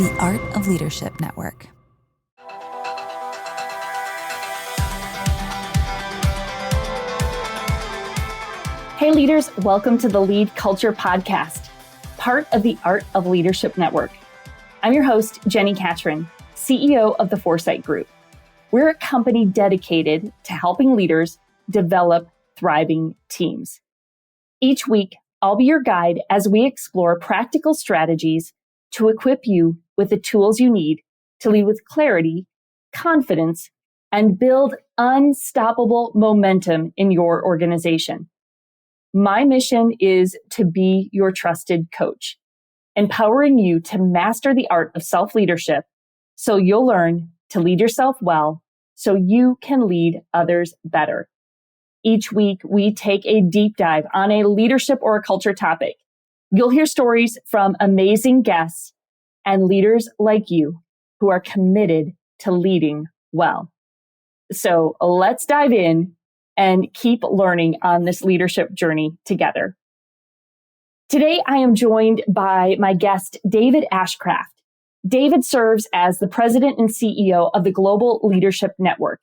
The Art of Leadership Network. Hey leaders, welcome to the Lead Culture Podcast, part of the Art of Leadership Network. I'm your host, Jenni Catron, CEO of the Foresight Group. We're a company dedicated to helping leaders develop thriving teams. Each week, I'll be your guide as we explore practical strategies to equip you with the tools you need to lead with clarity, confidence, and build unstoppable momentum in your organization. My mission is to be your trusted coach, empowering you to master the art of self-leadership so you'll learn to lead yourself well so you can lead others better. Each week, we take a deep dive on a leadership or a culture topic. You'll hear stories from amazing guests and leaders like you who are committed to leading well. So let's dive in and keep learning on this leadership journey together. Today, I am joined by my guest, David Ashcraft. David serves as the president and CEO of the Global Leadership Network,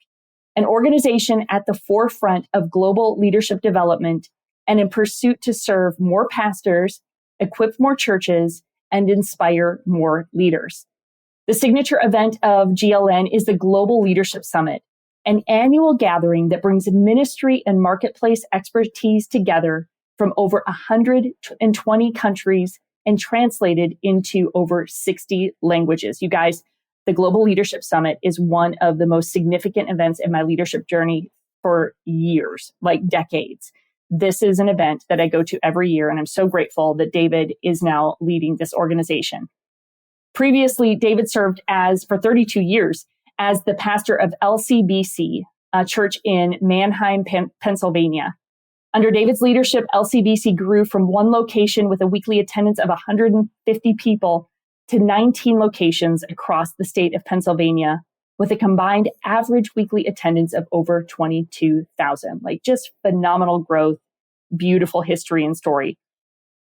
an organization at the forefront of global leadership development and in pursuit to serve more pastors, equip more churches, and inspire more leaders. The signature event of GLN is the Global Leadership Summit, an annual gathering that brings ministry and marketplace expertise together from over 120 countries and translated into over 60 languages. You guys, the Global Leadership Summit is one of the most significant events in my leadership journey for years, like decades. This is an event that I go to every year, and I'm so grateful that David is now leading this organization. Previously, David served for 32 years as the pastor of LCBC, a church in Manheim, Pennsylvania. Under David's leadership, LCBC grew from one location with a weekly attendance of 150 people to 19 locations across the state of Pennsylvania, with a combined average weekly attendance of over 22,000. Like, just phenomenal growth, beautiful history and story.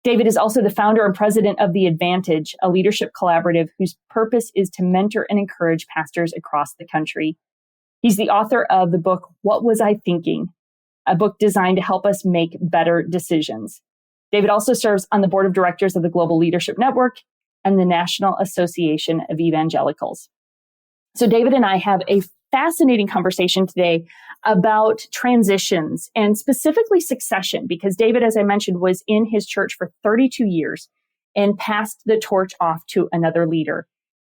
David is also the founder and president of The Advantage, a leadership collaborative whose purpose is to mentor and encourage pastors across the country. He's the author of the book, What Was I Thinking?, a book designed to help us make better decisions. David also serves on the board of directors of the Global Leadership Network and the National Association of Evangelicals. So David and I have a fascinating conversation today about transitions and specifically succession, because David, as I mentioned, was in his church for 32 years and passed the torch off to another leader.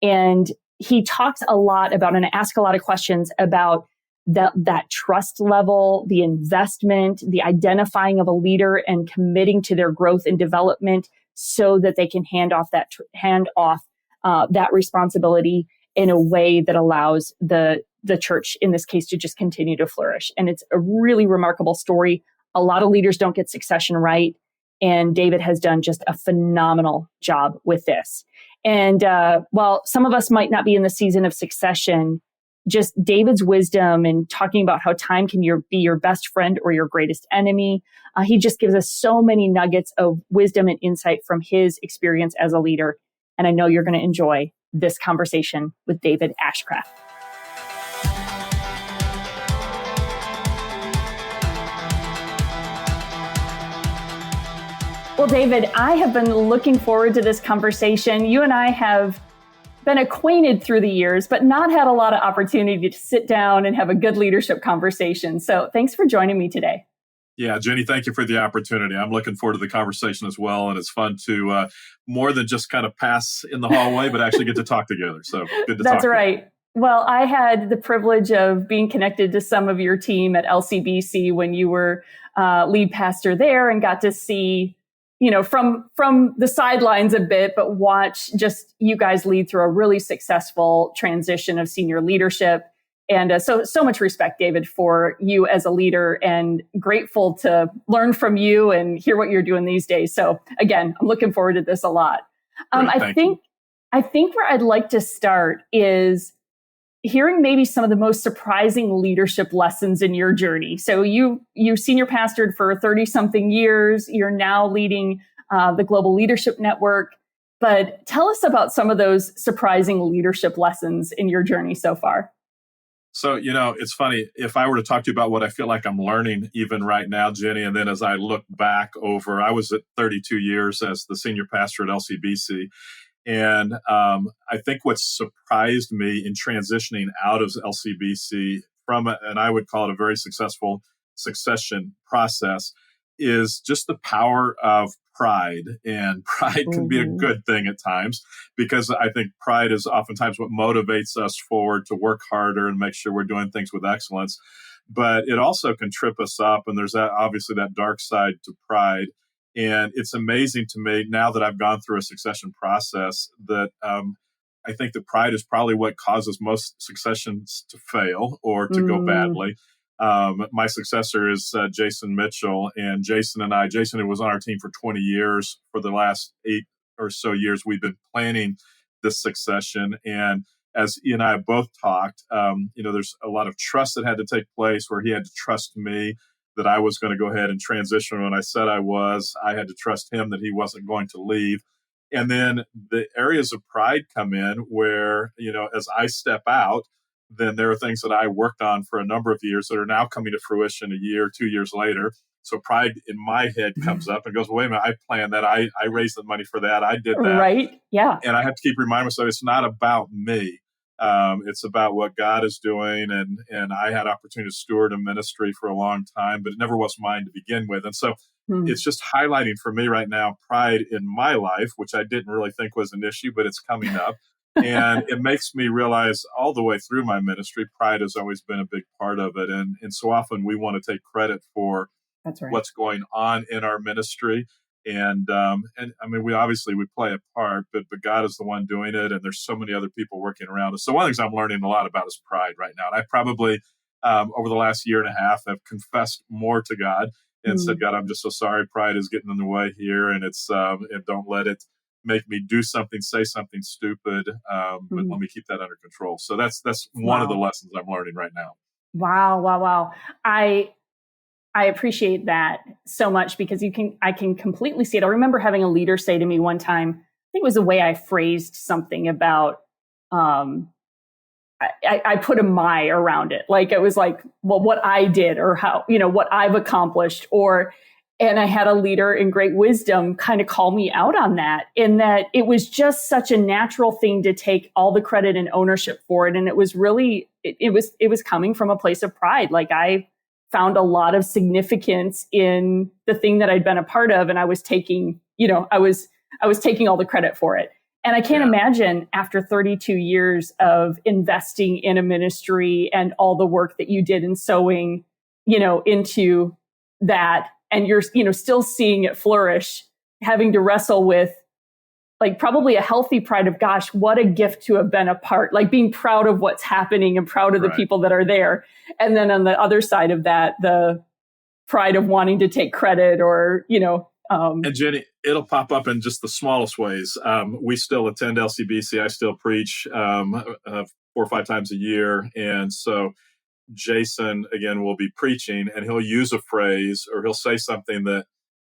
And he talks a lot about, and I ask a lot of questions about that trust level, the investment, the identifying of a leader and committing to their growth and development so that they can hand off that responsibility in a way that allows the church, in this case, to just continue to flourish. And it's a really remarkable story. A lot of leaders don't get succession right. And David has done just a phenomenal job with this. And while some of us might not be in the season of succession, just David's wisdom and talking about how time can be your best friend or your greatest enemy. He just gives us so many nuggets of wisdom and insight from his experience as a leader. And I know you're going to enjoy this conversation with David Ashcraft. Well, David, I have been looking forward to this conversation. You and I have been acquainted through the years, but not had a lot of opportunity to sit down and have a good leadership conversation. So thanks for joining me today. Yeah, Jenni, thank you for the opportunity. I'm looking forward to the conversation as well. And it's fun to more than just kind of pass in the hallway, but actually get to talk together. So good to talk. That's right. Well, I had the privilege of being connected to some of your team at LCBC when you were lead pastor there, and got to see, from the sidelines a bit, but watch just you guys lead through a really successful transition of senior leadership. And so much respect, David, for you as a leader, and grateful to learn from you and hear what you're doing these days. So again, I'm looking forward to this a lot. I think where I'd like to start is hearing maybe some of the most surprising leadership lessons in your journey. So you senior pastored for 30 something years. You're now leading the Global Leadership Network. But tell us about some of those surprising leadership lessons in your journey so far. So, it's funny. If I were to talk to you about what I feel like I'm learning even right now, Jenny, and then as I look back over, I was at 32 years as the senior pastor at LCBC. And I think what surprised me in transitioning out of LCBC and I would call it a very successful succession process, is just the power of pride. And pride can be a good thing at times, because I think pride is oftentimes what motivates us forward to work harder and make sure we're doing things with excellence. But it also can trip us up. And there's obviously that dark side to pride. And it's amazing to me now that I've gone through a succession process that I think that pride is probably what causes most successions to fail or to go badly. My successor is Jason Mitchell, and Jason, who was on our team for 20 years, for the last 8 or so years, we've been planning this succession. And as he and I have both talked, there's a lot of trust that had to take place, where he had to trust me that I was going to go ahead and transition when I said I was. I had to trust him that he wasn't going to leave. And then the areas of pride come in where, as I step out, then there are things that I worked on for a number of years that are now coming to fruition a year, 2 years later. So pride in my head comes up and goes, well, wait a minute, I planned that. I raised the money for that. I did that. Right. Yeah. And I have to keep reminding myself it's not about me. It's about what God is doing. And I had opportunity to steward a ministry for a long time, but it never was mine to begin with. And so it's just highlighting for me right now pride in my life, which I didn't really think was an issue, but it's coming up. And it makes me realize all the way through my ministry, pride has always been a big part of it. And so often we want to take credit for what's going on in our ministry. And I mean, we play a part, but God is the one doing it. And there's so many other people working around us. So one of the things I'm learning a lot about is pride right now. And I probably, over the last year and a half, have confessed more to God and said, God, I'm just so sorry. Pride is getting in the way here. And and don't let it make me do something, say something stupid. But let me keep that under control. So that's one of the lessons I'm learning right now. Wow. I appreciate that so much, because I can completely see it. I remember having a leader say to me one time, I think it was the way I phrased something about, I put a my around it. Like it was like, well, what I did, or how, what I've accomplished, and I had a leader in great wisdom kind of call me out on that, in that it was just such a natural thing to take all the credit and ownership for it. And it was really, it was coming from a place of pride. Like I found a lot of significance in the thing that I'd been a part of. And I was taking, I was taking all the credit for it. And I can't imagine after 32 years of investing in a ministry and all the work that you did in sowing, into that, and you're, still seeing it flourish, having to wrestle with like probably a healthy pride of, gosh, what a gift to have been a part, like being proud of what's happening and proud of the people that are there. And then on the other side of that, the pride of wanting to take credit or, and Jenny, it'll pop up in just the smallest ways. We still attend LCBC. I still preach 4 or 5 times a year. And so Jason, again, will be preaching and he'll use a phrase or he'll say something that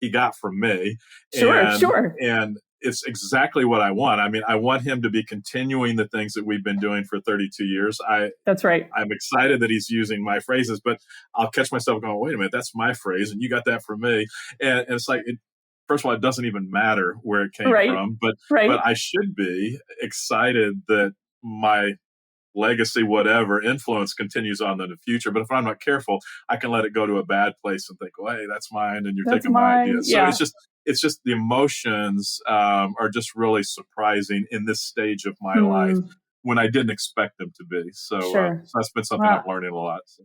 he got from me. Sure. And it's exactly what I want. I mean, I want him to be continuing the things that we've been doing for 32 years. That's right. I'm excited that he's using my phrases, but I'll catch myself going, wait a minute, that's my phrase. And you got that from me. And it's like, first of all, it doesn't even matter where it came from, but I should be excited that my legacy, whatever influence continues on in the future. But if I'm not careful, I can let it go to a bad place and think, well, hey, that's mine. And you're taking my idea. So it's just the emotions are just really surprising in this stage of my life when I didn't expect them to be. So, so that's been something I'm learning a lot. So.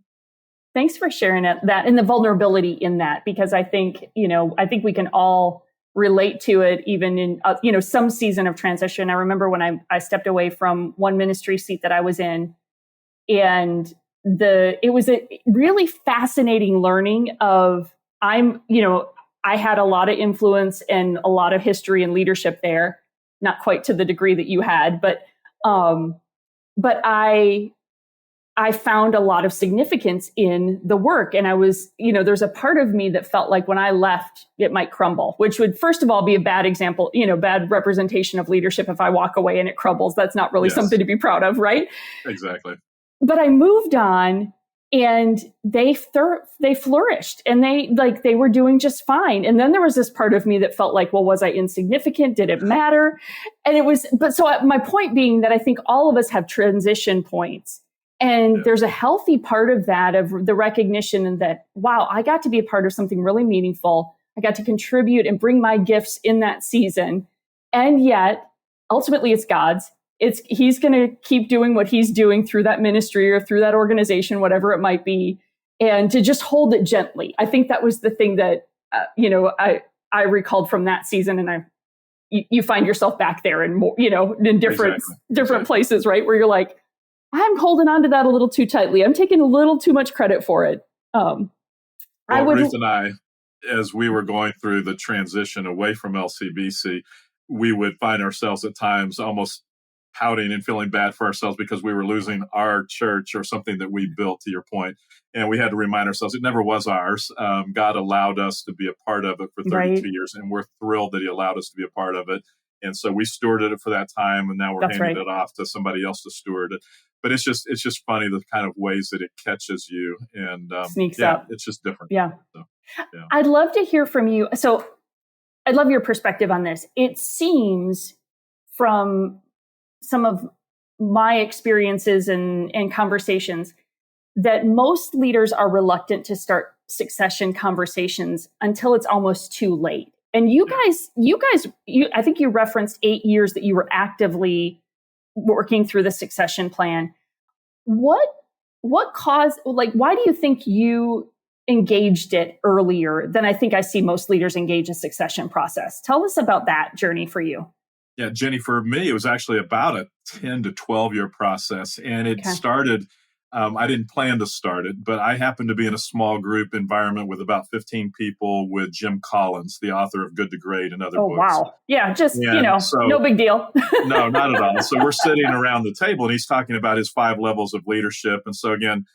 Thanks for sharing that and the vulnerability in that, because I think, I think we can all relate to it, even in, some season of transition. I remember when I stepped away from one ministry seat that I was in, and it was a really fascinating learning of I had a lot of influence and a lot of history and leadership there, not quite to the degree that you had, but I I found a lot of significance in the work. And I was, there's a part of me that felt like when I left, it might crumble, which would, first of all, be a bad example, bad representation of leadership. If I walk away and it crumbles, that's not really something to be proud of, right? Exactly. But I moved on, and they flourished, and they were doing just fine. And then there was this part of me that felt like, well, was I insignificant? Did it matter? And my point being that I think all of us have transition points. And there's a healthy part of that, of the recognition that, wow, I got to be a part of something really meaningful. I got to contribute and bring my gifts in that season. And yet, ultimately, it's God's. He's going to keep doing what he's doing through that ministry or through that organization, whatever it might be, and to just hold it gently. I think that was the thing that, I recalled from that season, and you find yourself back there and more, in different places, right? Where you're like, I'm holding on to that a little too tightly. I'm taking a little too much credit for it. Ruth and I, as we were going through the transition away from LCBC, we would find ourselves at times almost pouting and feeling bad for ourselves because we were losing our church or something that we built, to your point. And we had to remind ourselves it never was ours. God allowed us to be a part of it for 32 years, and we're thrilled that he allowed us to be a part of it. And so we stewarded it for that time, and now we're handing it off to somebody else to steward it. But it's just funny the kind of ways that it catches you and sneaks up. It's just different. Yeah. So, yeah. I'd love to hear from you. So I'd love your perspective on this. It seems from some of my experiences and conversations that most leaders are reluctant to start succession conversations until it's almost too late. And you guys, I think you referenced 8 years that you were actively working through the succession plan. What caused, why do you think you engaged it earlier than I think I see most leaders engage a succession process? Tell us about that journey for you. Yeah, Jenny, for me, it was actually about a 10 to 12 year process. And it started, I didn't plan to start it, but I happened to be in a small group environment with about 15 people with Jim Collins, the author of Good to Great and other books. Oh, wow. Yeah, no big deal. No, not at all. So we're sitting around the table and he's talking about his 5 levels of leadership. And so again,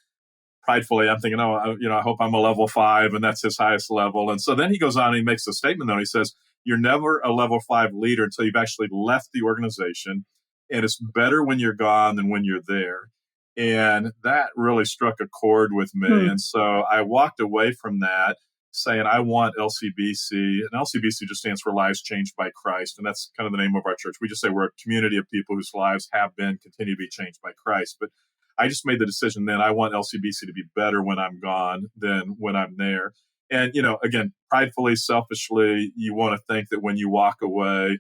pridefully, I'm thinking, I hope I'm a level 5 and that's his highest level. And so then he goes on and he makes a statement though. He says, you're never a level 5 leader until you've actually left the organization. And it's better when you're gone than when you're there. And that really struck a chord with me. And so I walked away from that saying, I want LCBC. And LCBC just stands for Lives Changed by Christ. And that's kind of the name of our church. We just say we're a community of people whose lives have been, continue to be changed by Christ. But I just made the decision then I want LCBC to be better when I'm gone than when I'm there. And, again, pridefully, selfishly, you want to think that when you walk away,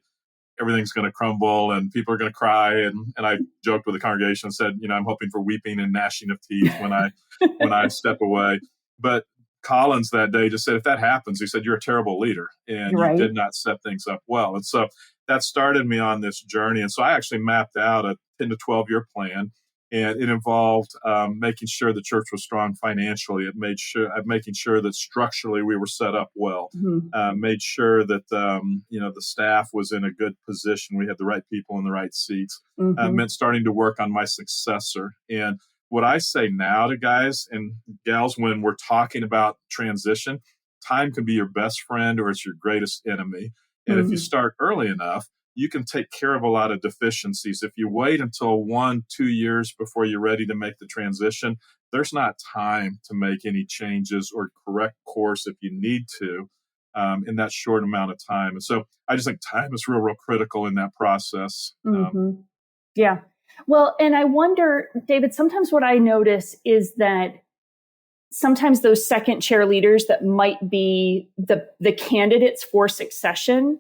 everything's going to crumble and people are going to cry. And I joked with the congregation and said, I'm hoping for weeping and gnashing of teeth when I step away. But Collins that day just said, if that happens, he said, you're a terrible leader and you did not set things up well. And so that started me on this journey. And so I actually mapped out a 10 to 12 year plan. And it involved making sure the church was strong financially. It made sure making sure that structurally we were set up well. Made sure that the staff was in a good position. We had the right people in the right seats. Meant starting to work on my successor. And what I say now to guys and gals when we're talking about transition, time can be your best friend or it's your greatest enemy. And if you start early enough, you can take care of a lot of deficiencies. If you wait until 1-2 years before you're ready to make the transition, there's not time to make any changes or correct course if you need to in that short amount of time. And so I just think time is real critical in that process. Yeah. Well, and I wonder, David, sometimes what I notice is that sometimes those second chair leaders that might be the candidates for succession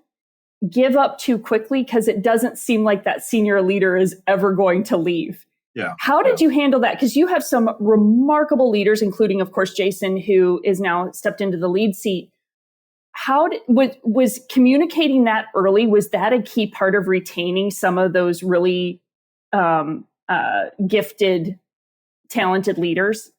give up too quickly because it doesn't seem like that senior leader is ever going to leave. Yeah. How did you handle that? Because you have some remarkable leaders, including, of course, Jason, who is now stepped into the lead seat. Was communicating that early? Was that a key part of retaining some of those really gifted, talented leaders?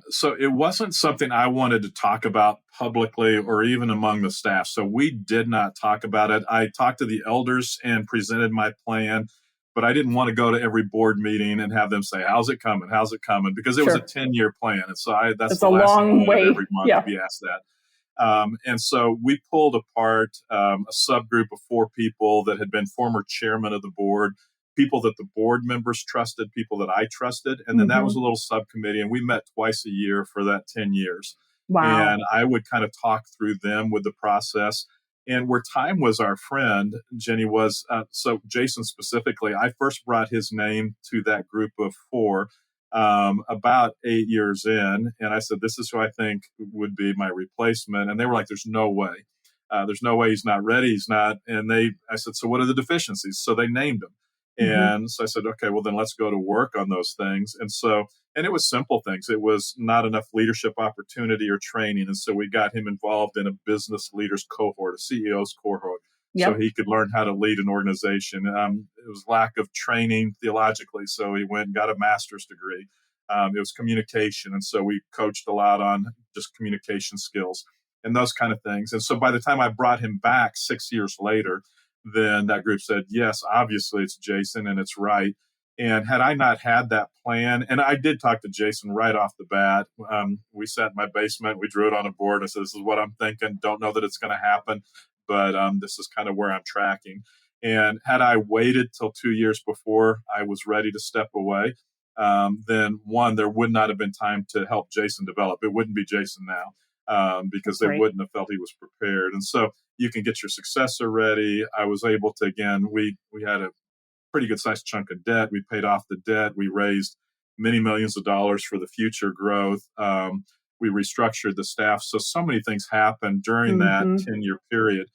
So it wasn't something I wanted to talk about publicly or even among the staff. So we did not talk about it. I talked to the elders and presented my plan. but I didn't want to go to every board meeting and have them say, how's it coming? How's it coming? Because it was a 10-year plan. And so that's it's the a last thing I long wanted way. every month to be asked that. And so we pulled apart a subgroup of 4 people that had been former chairman of the board, people that the board members trusted, people that I trusted. And then that was a little subcommittee, and we met twice a year for that 10 years. Wow. And I would kind of talk through them with the process. And where time was our friend, Jenni, was so Jason specifically, I first brought his name to that group of 4 about 8 years in. And I said, this is who I think would be my replacement. And they were like, there's no way. There's no way he's not ready. He's not. And I said, so what are the deficiencies? So they named him. And so I said, okay, well, then let's go to work on those things. And it was simple things. It was not enough leadership opportunity or training. And so we got him involved in a business leaders cohort, a CEO's cohort, so he could learn how to lead an organization. It was lack of training theologically. So he went and got a master's degree. It was communication. And so we coached a lot on just communication skills and those kind of things. And so by the time I brought him back 6 years later, then that group said, yes, obviously it's Jason and it's right. And had I not had that plan, and I did talk to Jason right off the bat, we sat in my basement, we drew it on a board. I said, this is what I'm thinking. Don't know that it's going to happen, but this is kind of where I'm tracking. And had I waited till 2 years before I was ready to step away, then one, there would not have been time to help Jason develop. It wouldn't be Jason now because they wouldn't have felt he was prepared. And so you can get your successor ready. I was able to, again, we had a pretty good sized chunk of debt. We paid off the debt. We raised many millions of dollars for the future growth. We restructured the staff. So many things happened during that 10-year period.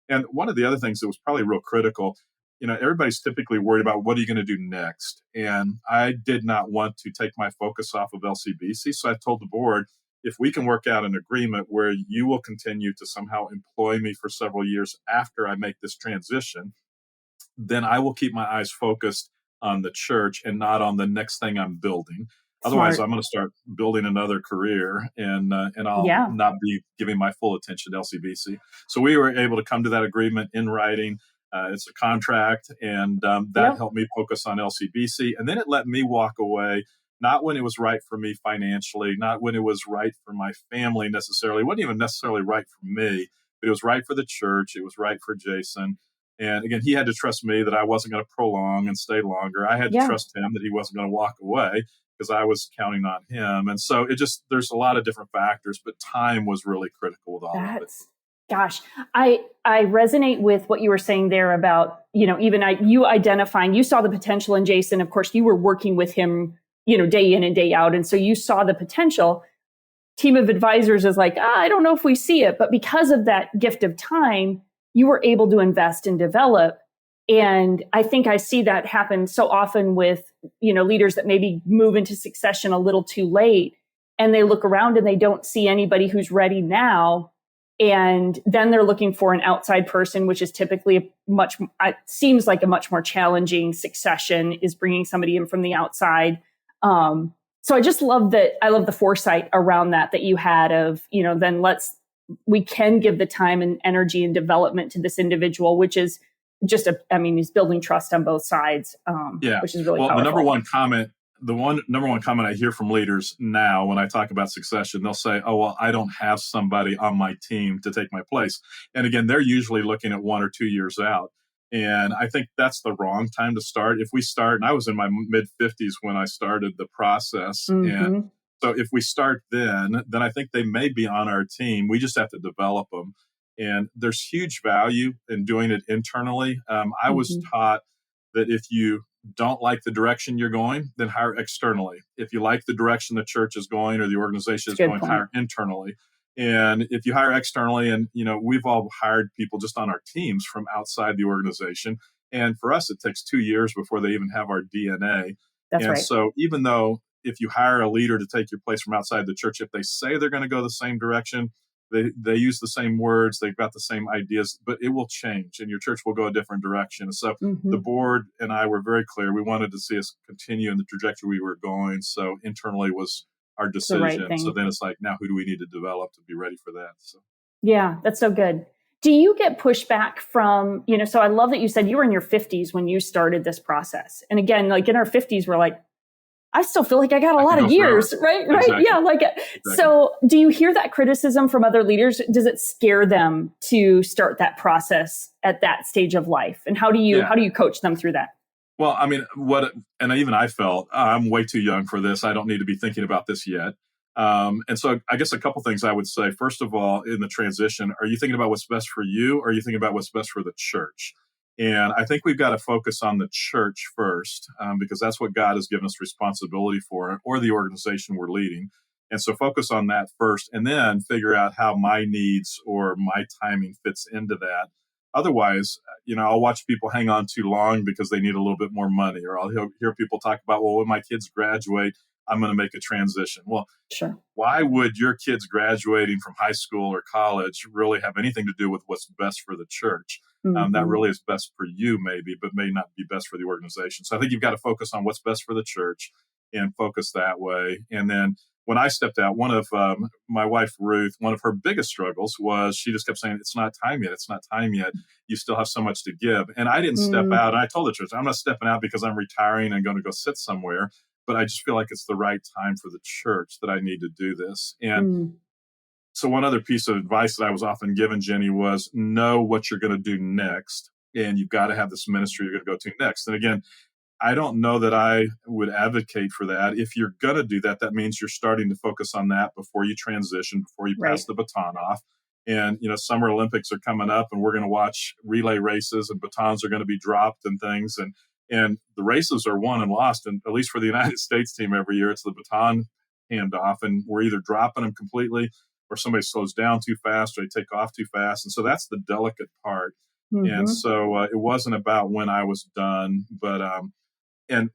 And one of the other things that was probably real critical, everybody's typically worried about what are you going to do next? And I did not want to take my focus off of LCBC. So I told the board, if we can work out an agreement where you will continue to somehow employ me for several years after I make this transition, then I will keep my eyes focused on the church and not on the next thing I'm building. Otherwise, I'm going to start building another career and I'll not be giving my full attention to LCBC. So we were able to come to that agreement in writing. It's a contract, and that helped me focus on LCBC. And then it let me walk away, not when it was right for me financially, not when it was right for my family necessarily. It wasn't even necessarily right for me, but it was right for the church. It was right for Jason. And again, he had to trust me that I wasn't going to prolong and stay longer. I had to trust him that he wasn't going to walk away because I was counting on him. And so there's a lot of different factors, but time was really critical with all of it. Gosh, I resonate with what you were saying there about, you identifying, you saw the potential in Jason. Of course, you were working with him, day in and day out. And so you saw the potential. Team of advisors is like, I don't know if we see it, but because of that gift of time, you were able to invest and develop. And I think I see that happen so often with, leaders that maybe move into succession a little too late, and they look around and they don't see anybody who's ready now. And then they're looking for an outside person, which is typically seems like a much more challenging succession, is bringing somebody in from the outside. So I just love that. I love the foresight around that you had of, then we can give the time and energy and development to this individual, which is just he's building trust on both sides, which is really powerful. The number one comment I hear from leaders now when I talk about succession, they'll say, oh, well, I don't have somebody on my team to take my place. And again, they're usually looking at 1 or 2 years out. And I think that's the wrong time to start. If we start, and I was in my mid 50s when I started the process. And so if we start then I think they may be on our team. We just have to develop them. And there's huge value in doing it internally. I was taught that if you don't like the direction you're going, then hire externally. If you like the direction the church is going or the organization is going, hire internally. And if you hire externally, and we've all hired people just on our teams from outside the organization. And for us, it takes 2 years before they even have our DNA. That's right. So even though if you hire a leader to take your place from outside the church, if they say they're going to go the same direction, they use the same words, they've got the same ideas, but it will change and your church will go a different direction. So the board and I were very clear. We wanted to see us continue in the trajectory we were going. So internally was our decision. So then it's like, now who do we need to develop to be ready for that? So yeah, that's so good. Do you get pushback from, so I love that you said you were in your 50s when you started this process. And again, like in our 50s, we're like, I still feel like I got a lot of years, right? Exactly. Right. Yeah. Exactly. So do you hear that criticism from other leaders? Does it scare them to start that process at that stage of life? And how do you coach them through that? Well, I mean, and even I felt I'm way too young for this. I don't need to be thinking about this yet. And so I guess a couple things I would say. First of all, in the transition, are you thinking about what's best for you, or are you thinking about what's best for the church? And I think we've got to focus on the church first, because that's what God has given us responsibility for, or the organization we're leading. And so focus on that first, and then figure out how my needs or my timing fits into that. Otherwise, I'll watch people hang on too long because they need a little bit more money, or I'll hear people talk about, well, when my kids graduate, I'm going to make a transition. Well, sure. Why would your kids graduating from high school or college really have anything to do with what's best for the church? That really is best for you, maybe, but may not be best for the organization. So I think you've got to focus on what's best for the church and focus that way. And then when I stepped out, one of my wife, Ruth, one of her biggest struggles was she just kept saying, it's not time yet. It's not time yet. You still have so much to give. And I didn't step out. And I told the church, I'm not stepping out because I'm retiring and going to go sit somewhere. But I just feel like it's the right time for the church that I need to do this. And so one other piece of advice that I was often given, Jenni, was know what you're going to do next. And you've got to have this ministry you're going to go to next. And again, I don't know that I would advocate for that. If you're going to do that, that means you're starting to focus on that before you transition, before you pass the baton off. And, Summer Olympics are coming up, and we're going to watch relay races, and batons are going to be dropped and things. And the races are won and lost. And at least for the United States team every year, it's the baton handoff. And we're either dropping them completely, or somebody slows down too fast, or they take off too fast. And so that's the delicate part. And so it wasn't about when I was done, but and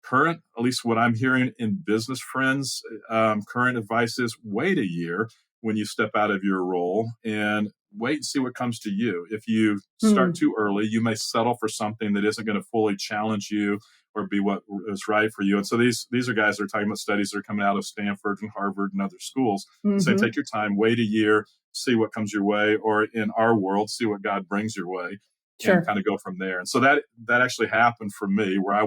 current, at least what I'm hearing in business friends, current advice is wait a year when you step out of your role and wait and see what comes to you. If you start too early, you may settle for something that isn't going to fully challenge you or be what is right for you. And so these are guys that are talking about studies that are coming out of Stanford and Harvard and other schools. Say, take your time, wait a year, see what comes your way, or in our world, see what God brings your way, and kind of go from there. And so that actually happened for me, where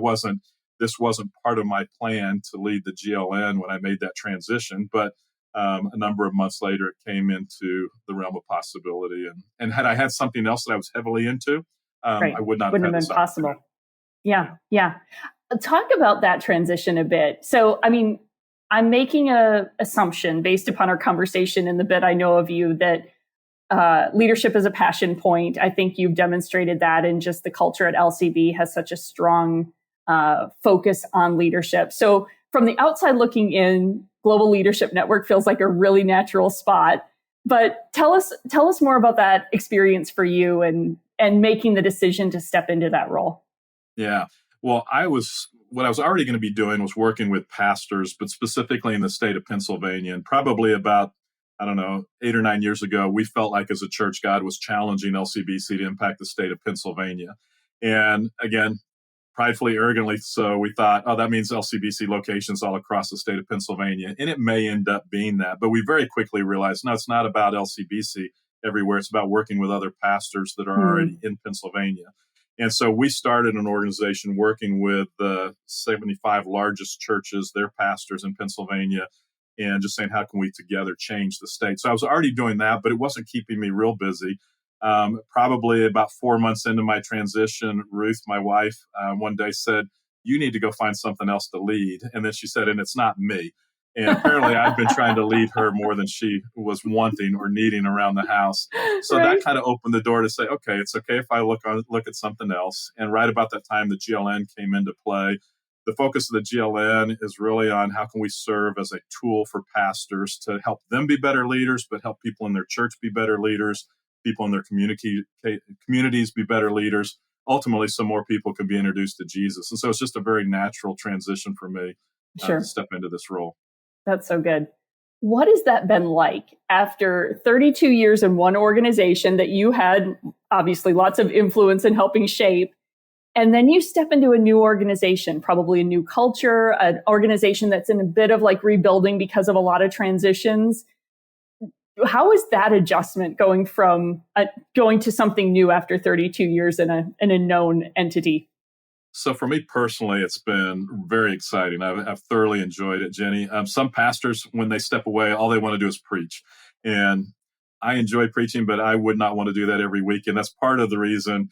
this wasn't part of my plan to lead the GLN when I made that transition, but a number of months later, it came into the realm of possibility. And had I had something else that I was heavily into, I wouldn't have been possible. Yeah. Talk about that transition a bit. So, I mean, I'm making an assumption based upon our conversation and the bit I know of you that leadership is a passion point. I think you've demonstrated that, and just the culture at LCB has such a strong focus on leadership. So from the outside looking in, Global Leadership Network feels like a really natural spot. But tell us more about that experience for you and making the decision to step into that role. Yeah. Well, what I was already going to be doing was working with pastors, but specifically in the state of Pennsylvania. And probably about, 8 or 9 years ago, we felt like as a church, God was challenging LCBC to impact the state of Pennsylvania. And again, pridefully, arrogantly so, we thought, that means LCBC locations all across the state of Pennsylvania. And it may end up being that. But we very quickly realized, no, it's not about LCBC everywhere. It's about working with other pastors that are already in Pennsylvania. And so we started an organization working with the 75 largest churches, their pastors in Pennsylvania, and just saying, how can we together change the state? So I was already doing that, but it wasn't keeping me real busy. Probably about 4 months into my transition, Ruth, my wife, one day said, you need to go find something else to lead. And then she said, and it's not me. And apparently I'd been trying to lead her more than she was wanting or needing around the house. So that kind of opened the door to say, okay, it's okay if I look at something else. And right about that time, the GLN came into play. The focus of the GLN is really on how can we serve as a tool for pastors to help them be better leaders, but help people in their church be better leaders, people in their communities be better leaders, ultimately so more people can be introduced to Jesus. And so it's just a very natural transition for me to step into this role. That's so good. What has that been like after 32 years in one organization that you had obviously lots of influence in helping shape, and then you step into a new organization, probably a new culture, an organization that's in a bit of like rebuilding because of a lot of transitions? How is that adjustment going from going to something new after 32 years in a known entity? So for me personally, it's been very exciting. I've thoroughly enjoyed it, Jenny. Some pastors, when they step away, all they want to do is preach. And I enjoy preaching, but I would not want to do that every week. And that's part of the reason,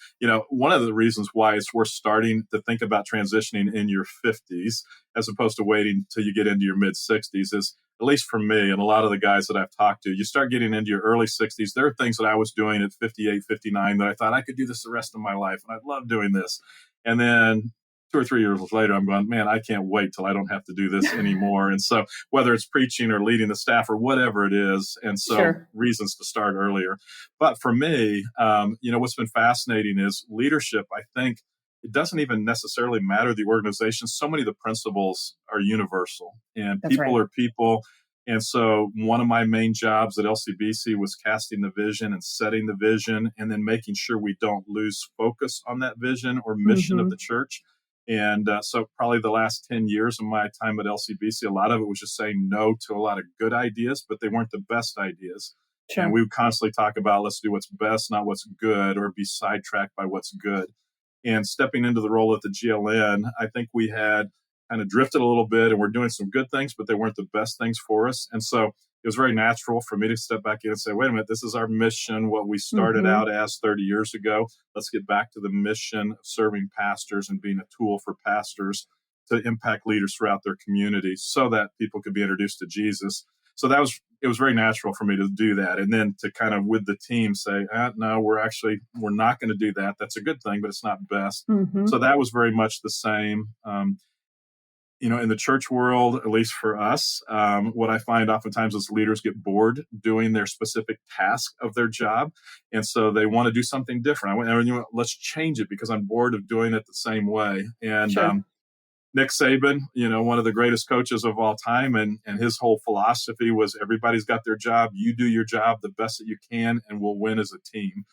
one of the reasons why it's worth starting to think about transitioning in your 50s as opposed to waiting till you get into your mid 60s is, at least for me and a lot of the guys that I've talked to, you start getting into your early 60s. There are things that I was doing at 58, 59 that I thought I could do this the rest of my life. And I'd love doing this. And then 2 or 3 years later, I'm going, man, I can't wait till I don't have to do this anymore. And so whether it's preaching or leading the staff or whatever it is, and so Sure. reasons to start earlier. But for me, what's been fascinating is leadership. I think it doesn't even necessarily matter the organization. So many of the principles are universal, and That's people right. are people. And so one of my main jobs at LCBC was casting the vision and setting the vision, and then making sure we don't lose focus on that vision or mission of the church. And so probably the last 10 years of my time at LCBC, a lot of it was just saying no to a lot of good ideas, but they weren't the best ideas. Sure. And we would constantly talk about, let's do what's best, not what's good, or be sidetracked by what's good. And stepping into the role at the GLN, I think we had kind of drifted a little bit, and we're doing some good things, but they weren't the best things for us. And so it was very natural for me to step back in and say, wait a minute, this is our mission, what we started out as 30 years ago. Let's get back to the mission of serving pastors and being a tool for pastors to impact leaders throughout their communities so that people could be introduced to Jesus. So it was very natural for me to do that. And then to kind of with the team say, no, we're not going to do that. That's a good thing, but it's not best. So that was very much the same. In the church world, at least for us, what I find oftentimes is leaders get bored doing their specific task of their job. And so they want to do something different. Let's change it because I'm bored of doing it the same way. And Sure. Nick Saban, one of the greatest coaches of all time, and his whole philosophy was everybody's got their job. You do your job the best that you can, and we'll win as a team.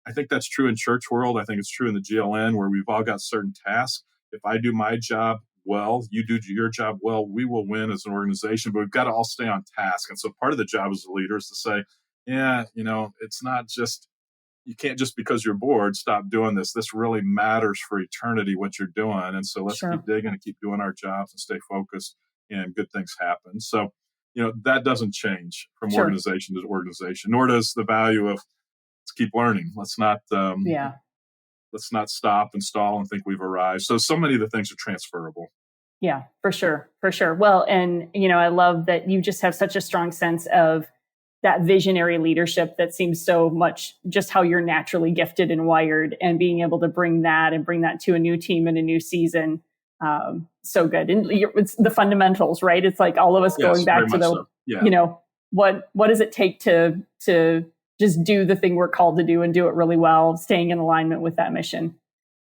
I think that's true in church world. I think it's true in the GLN where we've all got certain tasks. If I do my job well, you do your job well, we will win as an organization, but we've got to all stay on task. And so part of the job as a leader is to say, it's not just, you can't just because you're bored, stop doing this. This really matters for eternity, what you're doing. And so let's keep digging and keep doing our jobs and stay focused, and good things happen. So, that doesn't change from organization to organization, nor does the value of let's keep learning. Let's not stop and stall and think we've arrived. So many of the things are transferable. Yeah, for sure. For sure. Well, and, I love that you just have such a strong sense of that visionary leadership that seems so much just how you're naturally gifted and wired, and being able to bring that to a new team in a new season. So good. And it's the fundamentals, right? It's like all of us going back to what does it take to just do the thing we're called to do and do it really well, staying in alignment with that mission.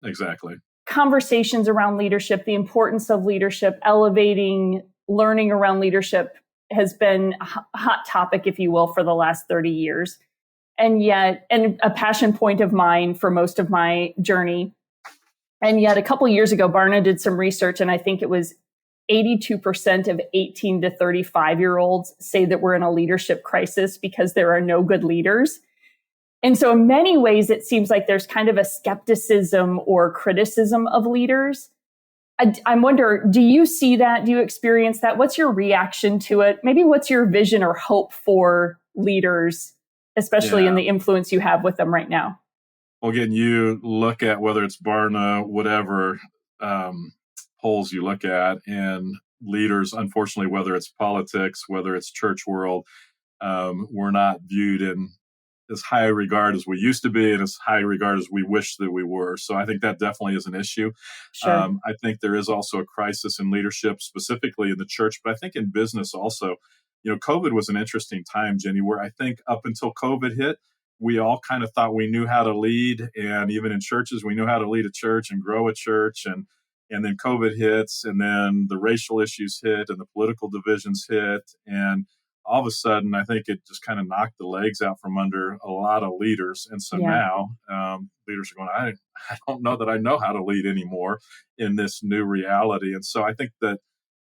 Exactly. Conversations around leadership, the importance of leadership, elevating learning around leadership has been a hot topic, if you will, for the last 30 years. And a passion point of mine for most of my journey. And yet a couple of years ago, Barna did some research, and I think it was 82% of 18 to 35-year-olds say that we're in a leadership crisis because there are no good leaders. And so in many ways, it seems like there's kind of a skepticism or criticism of leaders. I wonder, do you see that? Do you experience that? What's your reaction to it? Maybe what's your vision or hope for leaders, especially in the influence you have with them right now? Well, again, you look at whether it's Barna, whatever polls you look at, and leaders, unfortunately, whether it's politics, whether it's church world, we're not viewed in as high regard as we used to be and as high regard as we wish that we were. So I think that definitely is an issue. Sure. I think there is also a crisis in leadership, specifically in the church, but I think in business also. COVID was an interesting time, Jenny, where I think up until COVID hit, we all kind of thought we knew how to lead. And even in churches, we knew how to lead a church and grow a church. And then COVID hits, and then the racial issues hit, and the political divisions hit. And all of a sudden, I think it just kind of knocked the legs out from under a lot of leaders. And so now leaders are going, I don't know that I know how to lead anymore in this new reality. And so I think that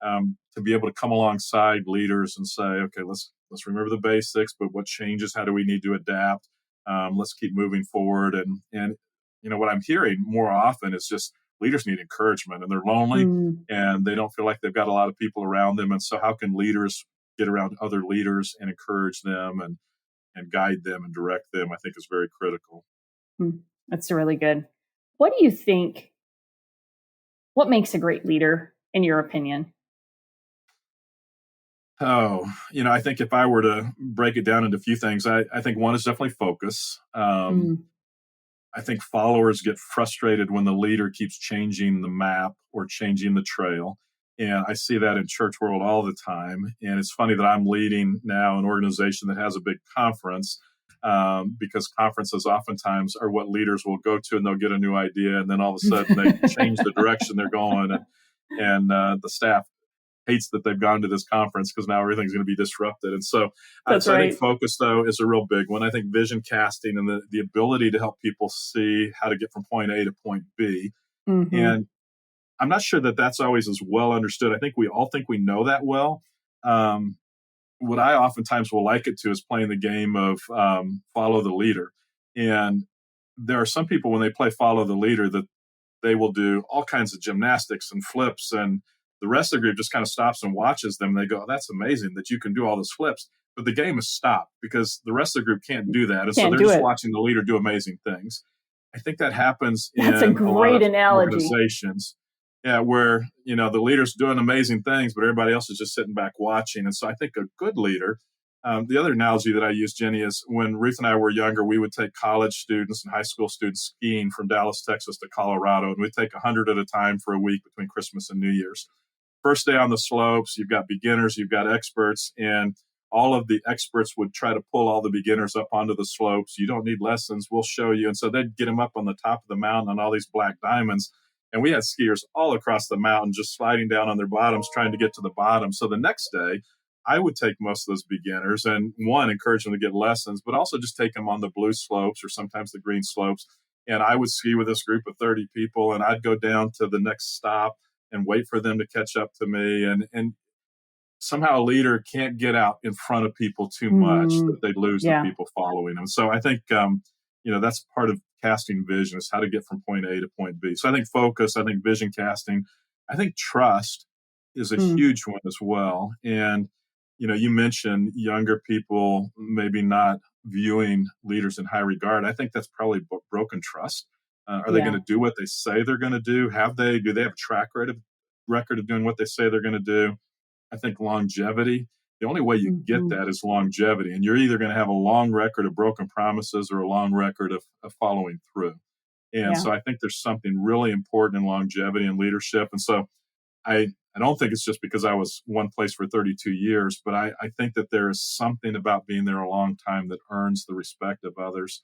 to be able to come alongside leaders and say, okay, let's let's remember the basics, but what changes? How do we need to adapt? Let's keep moving forward. And what I'm hearing more often is just leaders need encouragement, and they're lonely, and they don't feel like they've got a lot of people around them. And so how can leaders get around other leaders and encourage them and guide them and direct them, I think is very critical. That's really good. What do you think, what makes a great leader in your opinion? Oh, I think if I were to break it down into a few things, I think one is definitely focus. I think followers get frustrated when the leader keeps changing the map or changing the trail. And I see that in church world all the time. And it's funny that I'm leading now an organization that has a big conference, because conferences oftentimes are what leaders will go to, and they'll get a new idea, and then all of a sudden they change the direction they're going. And the staff hates that they've gone to this conference because now everything's going to be disrupted. And so, I think focus, though, is a real big one. I think vision casting and the ability to help people see how to get from point A to point B. And I'm not sure that that's always as well understood. I think we all think we know that well. What I oftentimes will like it to is playing the game of follow the leader. And there are some people, when they play follow the leader, that they will do all kinds of gymnastics and flips, and the rest of the group just kind of stops and watches them. They go, oh, that's amazing that you can do all those flips. But the game is stopped because the rest of the group can't do that. And so they're just watching the leader do amazing things. I think that happens in a great analogy. Organizations. Yeah, where, the leader's doing amazing things, but everybody else is just sitting back watching. And so I think a good leader, the other analogy that I use, Jenny, is when Ruth and I were younger, we would take college students and high school students skiing from Dallas, Texas to Colorado, and we'd take 100 at a time for a week between Christmas and New Year's. First day on the slopes, you've got beginners, you've got experts, and all of the experts would try to pull all the beginners up onto the slopes. You don't need lessons, we'll show you. And so they'd get them up on the top of the mountain on all these black diamonds. And we had skiers all across the mountain just sliding down on their bottoms, trying to get to the bottom. So the next day, I would take most of those beginners and, one, encourage them to get lessons, but also just take them on the blue slopes or sometimes the green slopes. And I would ski with this group of 30 people, and I'd go down to the next stop and wait for them to catch up to me. And somehow a leader can't get out in front of people too much that they lose the people following them. So I think, that's part of casting vision, is how to get from point A to point B. So I think focus, I think vision casting, I think trust is a huge one as well. And, you mentioned younger people maybe not viewing leaders in high regard. I think that's probably broken trust. Are they going to do what they say they're going to do? Do they have a track record of doing what they say they're going to do? I think longevity, the only way you get that is longevity. And you're either going to have a long record of broken promises or a long record of following through. And so I think there's something really important in longevity and leadership. And so I don't think it's just because I was one place for 32 years, but I think that there is something about being there a long time that earns the respect of others.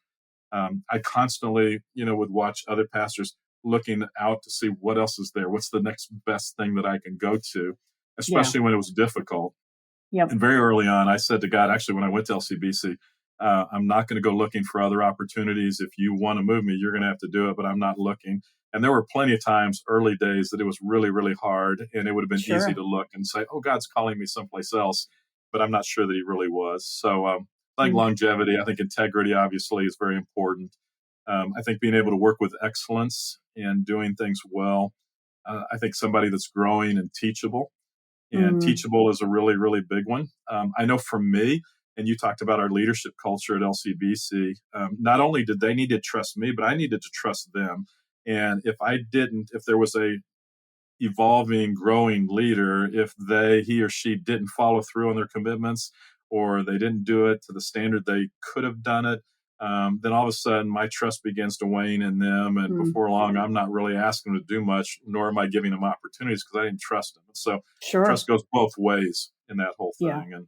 I constantly, would watch other pastors looking out to see what else is there. What's the next best thing that I can go to, especially when it was difficult. And very early on, I said to God, actually, when I went to LCBC, I'm not going to go looking for other opportunities. If you want to move me, you're going to have to do it, but I'm not looking. And there were plenty of times, early days, that it was really, really hard. And it would have been easy to look and say, oh, God's calling me someplace else. But I'm not sure that he really was. So I think longevity, I think integrity, obviously, is very important. I think being able to work with excellence and doing things well. I think somebody that's growing and teachable. And teachable is a really, really big one. I know for me, and you talked about our leadership culture at LCBC, not only did they need to trust me, but I needed to trust them. And if there was a evolving, growing leader, if he or she didn't follow through on their commitments, or they didn't do it to the standard they could have done it, then all of a sudden my trust begins to wane in them. And before long, I'm not really asking them to do much, nor am I giving them opportunities because I didn't trust them. So trust goes both ways in that whole thing.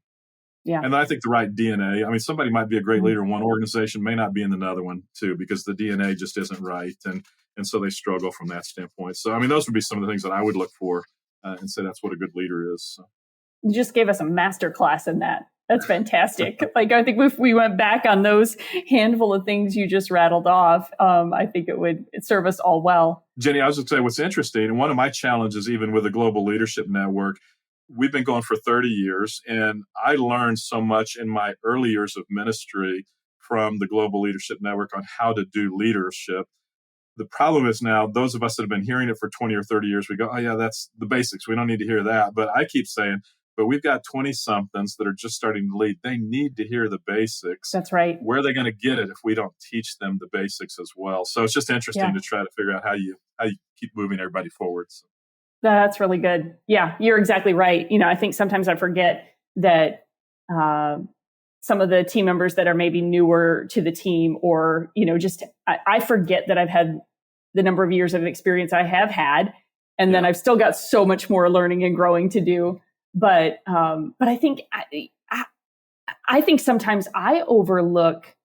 And I think the right DNA, I mean, somebody might be a great leader in one organization, may not be in another one too, because the DNA just isn't right. And so they struggle from that standpoint. So, I mean, those would be some of the things that I would look for and say that's what a good leader is. So. You just gave us a master class in that. That's fantastic. I think if we went back on those handful of things you just rattled off, I think it would serve us all well. Jenny, I was going to say what's interesting, and one of my challenges, even with the Global Leadership Network, we've been going for 30 years, and I learned so much in my early years of ministry from the Global Leadership Network on how to do leadership. The problem is now, those of us that have been hearing it for 20 or 30 years, we go, oh, yeah, that's the basics. We don't need to hear that. But I keep saying, but we've got 20-somethings that are just starting to lead. They need to hear the basics. That's right. Where are they going to get it if we don't teach them the basics as well? So it's just interesting to try to figure out how you keep moving everybody forward. So. That's really good. Yeah, you're exactly right. I think sometimes I forget that some of the team members that are maybe newer to the team, or, I forget that I've had the number of years of experience I have had, and then I've still got so much more learning and growing to do. But I think I think sometimes I overlook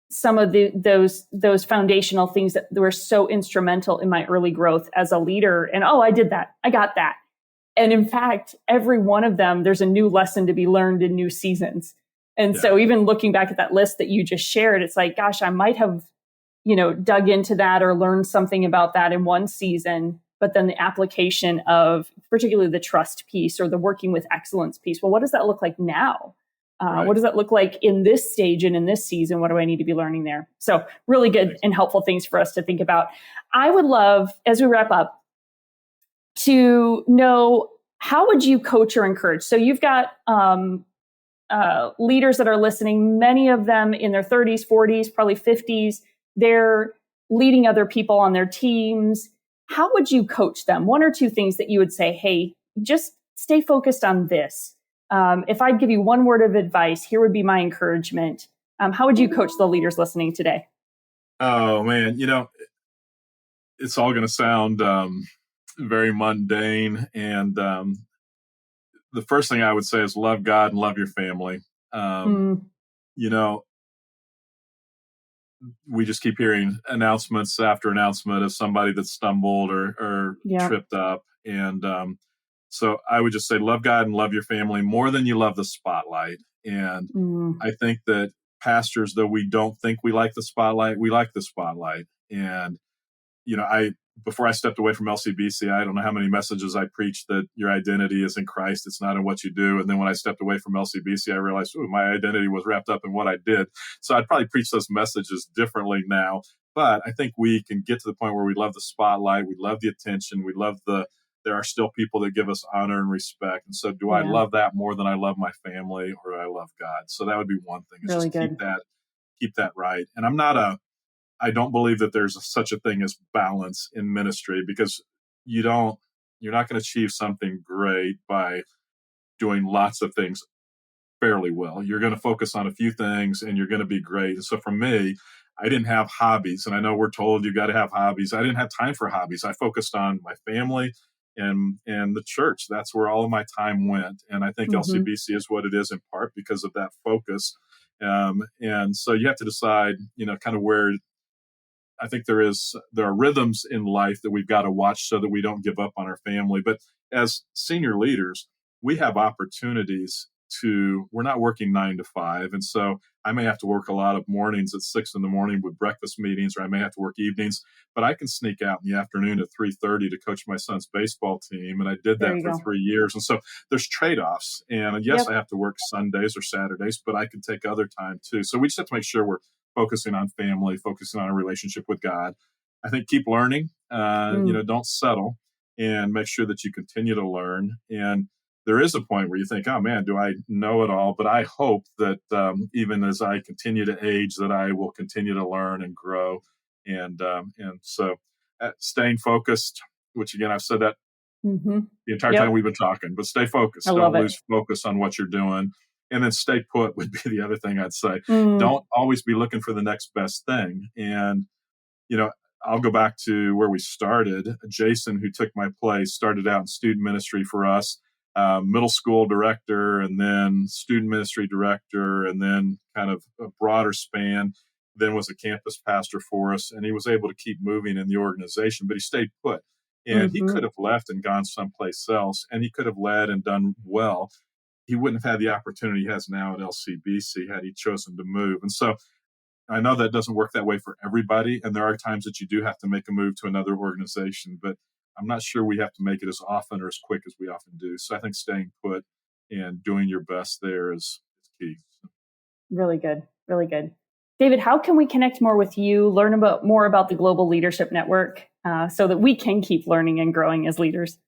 some of those foundational things that were so instrumental in my early growth as a leader. And, I did that. I got that. And in fact, every one of them, there's a new lesson to be learned in new seasons. And so even looking back at that list that you just shared, it's like, gosh, I might have, dug into that or learned something about that in one season, but then the application of particularly the trust piece or the working with excellence piece. Well, what does that look like now? What does that look like in this stage and in this season? What do I need to be learning there? So really good and helpful things for us to think about. I would love, as we wrap up, to know, how would you coach or encourage? So you've got leaders that are listening, many of them in their 30s, 40s, probably 50s. They're leading other people on their teams. How would you coach them? One or two things that you would say, hey, just stay focused on this. If I'd give you one word of advice, here would be my encouragement. How would you coach the leaders listening today? Oh, man, it's all going to sound very mundane. And the first thing I would say is love God and love your family. We just keep hearing announcements after announcement of somebody that stumbled or tripped up. And so I would just say, love God and love your family more than you love the spotlight. And I think that pastors, though we don't think we like the spotlight, we like the spotlight. And, before I stepped away from LCBC, I don't know how many messages I preached that your identity is in Christ. It's not in what you do. And then when I stepped away from LCBC, I realized, my identity was wrapped up in what I did. So I'd probably preach those messages differently now. But I think we can get to the point where we love the spotlight. We love the attention. We love there are still people that give us honor and respect. And so do I love that more than I love my family, or do I love God? So that would be one thing, is really just keep that right. And I don't believe that there's such a thing as balance in ministry, because you're not going to achieve something great by doing lots of things fairly well. You're going to focus on a few things and you're going to be great. And so for me, I didn't have hobbies. And I know we're told you got to have hobbies. I didn't have time for hobbies. I focused on my family and the church. That's where all of my time went. And I think LCBC is what it is in part because of that focus. And so you have to decide, kind of where. I think there are rhythms in life that we've got to watch so that we don't give up on our family. But as senior leaders, we have opportunities we're not working 9 to 5. And so I may have to work a lot of mornings at 6 a.m. with breakfast meetings, or I may have to work evenings, but I can sneak out in the afternoon at 3:30 to coach my son's baseball team. And I did that for 3 years. And so there's trade-offs. And yes, I have to work Sundays or Saturdays, but I can take other time too. So we just have to make sure we're focusing on family, focusing on a relationship with God. I think keep learning, don't settle, and make sure that you continue to learn. And there is a point where you think, oh man, do I know it all? But I hope that even as I continue to age, that I will continue to learn and grow. And so staying focused, which again, I've said that the entire time we've been talking, but stay focused. Don't lose focus on what you're doing. And then stay put would be the other thing I'd say. Don't always be looking for the next best thing. And, I'll go back to where we started. Jason, who took my place, started out in student ministry for us, middle school director, and then student ministry director, and then kind of a broader span, then was a campus pastor for us. And he was able to keep moving in the organization, but he stayed put. And he could have left and gone someplace else, and he could have led and done well. He wouldn't have had the opportunity he has now at LCBC had he chosen to move. And so I know that doesn't work that way for everybody. And there are times that you do have to make a move to another organization. But I'm not sure we have to make it as often or as quick as we often do. So I think staying put and doing your best there is key. Really good. Really good. David, how can we connect more with you, learn more about the Global Leadership Network so that we can keep learning and growing as leaders?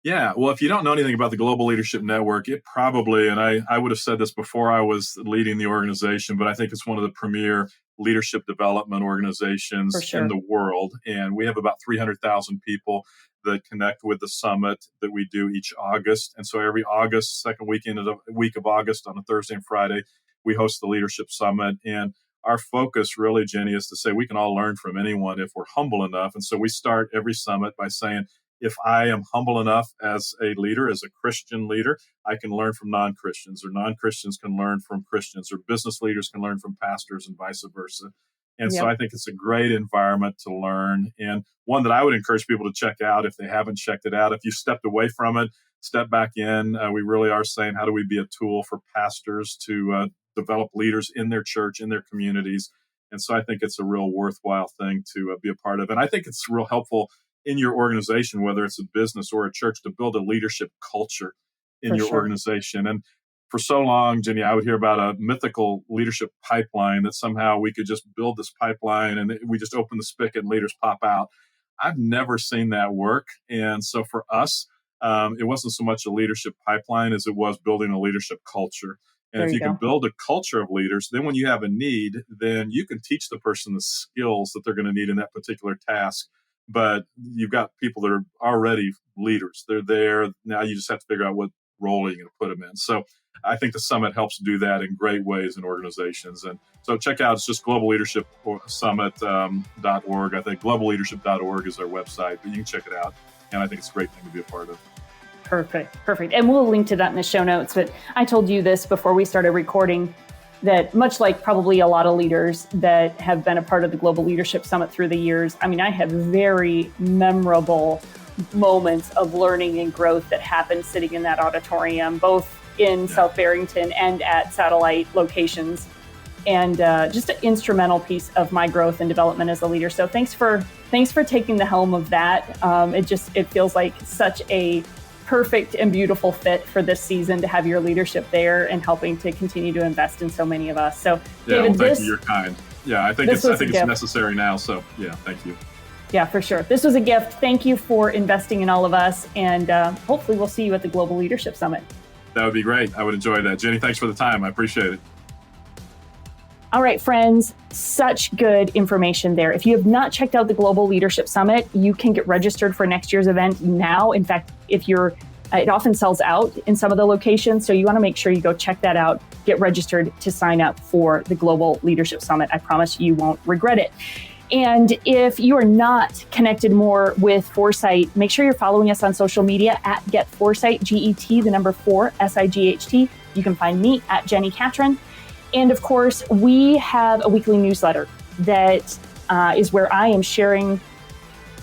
Yeah, well, if you don't know anything about the Global Leadership Network, it probably, and I would have said this before I was leading the organization, but I think it's one of the premier leadership development organizations in the world. And we have about 300,000 people that connect with the summit that we do each August. And so every August, second weekend of the week of August on a Thursday and Friday, we host the Leadership Summit. And our focus really, Jenni, is to say we can all learn from anyone if we're humble enough. And so we start every summit by saying, if I am humble enough as a leader, as a Christian leader, I can learn from non-Christians, or non-Christians can learn from Christians, or business leaders can learn from pastors, and vice versa. And so I think it's a great environment to learn, and one that I would encourage people to check out if they haven't checked it out. If you stepped away from it, step back in. We really are saying, how do we be a tool for pastors to develop leaders in their church, in their communities? And so I think it's a real worthwhile thing to be a part of. And I think it's real helpful in your organization, whether it's a business or a church, to build a leadership culture in your organization. And for so long, Jenni, I would hear about a mythical leadership pipeline, that somehow we could just build this pipeline and we just open the spigot and leaders pop out. I've never seen that work. And so for us, it wasn't so much a leadership pipeline as it was building a leadership culture. And if you can build a culture of leaders, then when you have a need, then you can teach the person the skills that they're going to need in that particular task. But you've got people that are already leaders. They're there. Now you just have to figure out what role you're going to put them in. So I think the summit helps do that in great ways in organizations. And so check out, it's just globalleadershipsummit.org. I think globalleadership.org is our website, but you can check it out. And I think it's a great thing to be a part of. Perfect. And we'll link to that in the show notes. But I told you this before we started recording, that much like probably a lot of leaders that have been a part of the Global Leadership Summit through the years, I mean, I have very memorable moments of learning and growth that happened sitting in that auditorium, both in South Barrington and at satellite locations, and just an instrumental piece of my growth and development as a leader. So thanks for taking the helm of that. It feels like such a perfect and beautiful fit for this season to have your leadership there and helping to continue to invest in so many of us. So, David, thank you. You're kind. Yeah, I think it's necessary now. So, thank you. Yeah, for sure. This was a gift. Thank you for investing in all of us, and hopefully we'll see you at the Global Leadership Summit. That would be great. I would enjoy that. Jenni, thanks for the time. I appreciate it. All right, friends, such good information there. If you have not checked out the Global Leadership Summit, you can get registered for next year's event now. In fact, it often sells out in some of the locations, so you want to make sure you go check that out, get registered to sign up for the Global Leadership Summit. I promise you won't regret it. And if you are not connected more with Foresight, make sure you're following us on social media at Get Foresight, GET, the number 4, SIGHT. You can find me at Jenni Catron. And of course, we have a weekly newsletter that is where I am sharing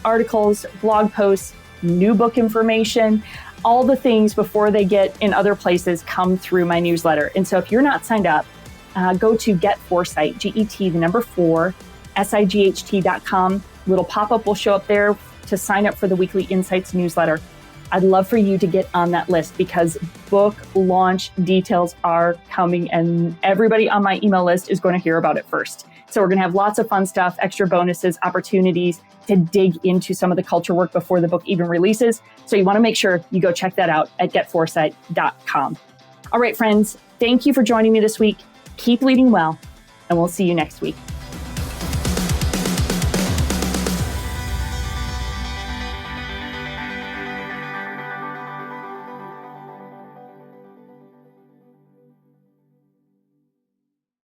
articles, blog posts, new book information, all the things before they get in other places come through my newsletter. And so if you're not signed up, go to Get Foresight, GET, the number 4, SIGHT.com. Little pop-up will show up there to sign up for the weekly Insights newsletter. I'd love for you to get on that list because book launch details are coming and everybody on my email list is going to hear about it first. So we're going to have lots of fun stuff, extra bonuses, opportunities to dig into some of the culture work before the book even releases. So you want to make sure you go check that out at getforesight.com. All right, friends, thank you for joining me this week. Keep leading well, and we'll see you next week.